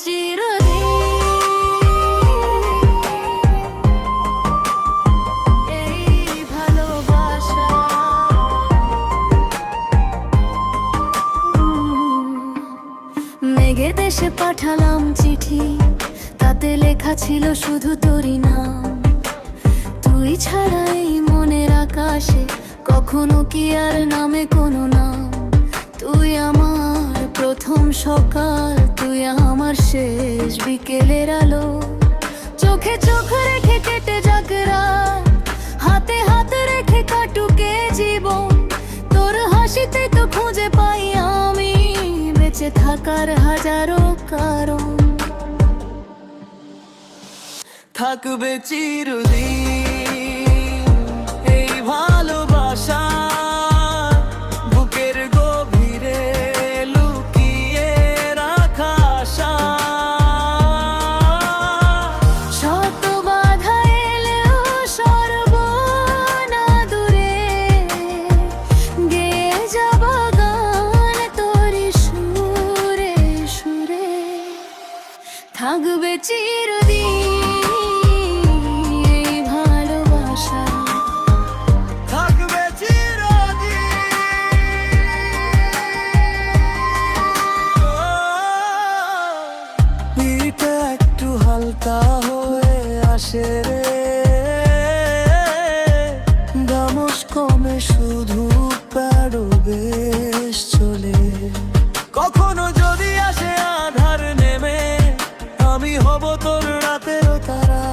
চিরদিন। এই ভালোবাসা মেঘে দেশে পাঠালাম চিঠি, তাতে লেখা ছিল শুধু তোরই নাম। তুই ছাড়া এই মনের আকাশে কখনো কি আর নামে কোনো নাম। তুই আমার প্রথম সকাল, তুই আমার শেষ বিকেলের আলো। চোখে চোখ রেখে কেটে যাক রাত, হাতে হাত রেখে কাটুকে জীবন। তোর হাসিতে তো খুঁজে পাই আমি বেঁচে থাকার হাজারো কারণ। থাকবে চিরদিন এই ভালোবাসা, বুকের গভীরে লুকিয়ে রাখা আশা। শত বাধা এলেও সরব না দূরে, গেয়ে যাব গান তোরই সুরে সুরে। থাকবে চিরদিন এই ভালোবাসা। থাকবে চিরদিন। পিঠে একটু হালকা হয়ে আসে রে, দামস কমে শুধু প্যারো বেশ চলে। কখনো যদি আসে আধার নেমে, আমি হব তোর রাতেরও তারা।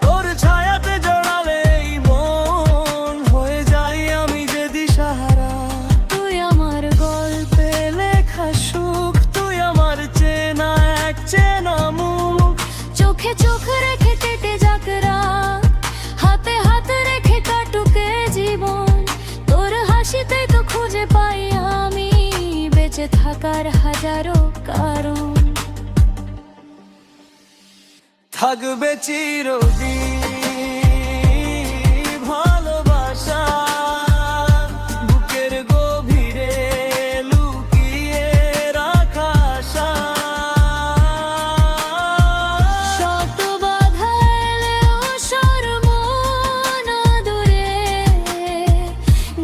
তোর ছায়াতে জড়ালে এই মন হয়ে যাই আমি যে দিশাহারা। তুই আমার গল্পে লেখা সুখ, তুই আমার চেনা এক চেনা মুখ। চোখে চোখ রেখে কেটে যাক রাত, হাতে হাত রেখে কাটুকে জীবন। তোর হাসিতে তো খুঁজে পাই আমি বেঁচে থাকার হাজারো কারণ। থাকবে চিরদিন ভালোবাসা, বুকের গভীরে লুকিয়ে রাখা আশা। শত বাধা এলেও সরব না দূরে,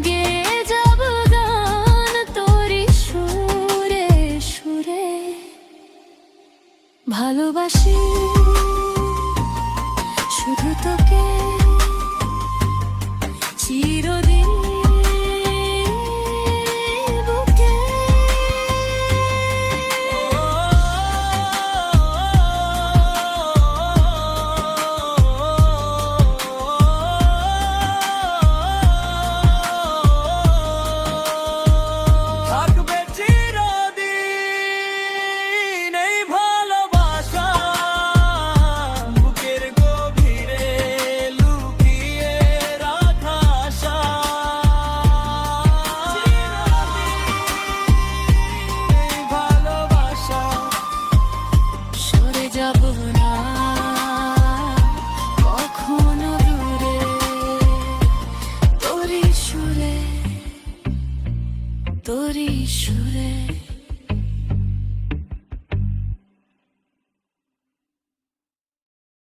গেয়ে যাব গান তোরই সুরে সুরে। ভালোবাসি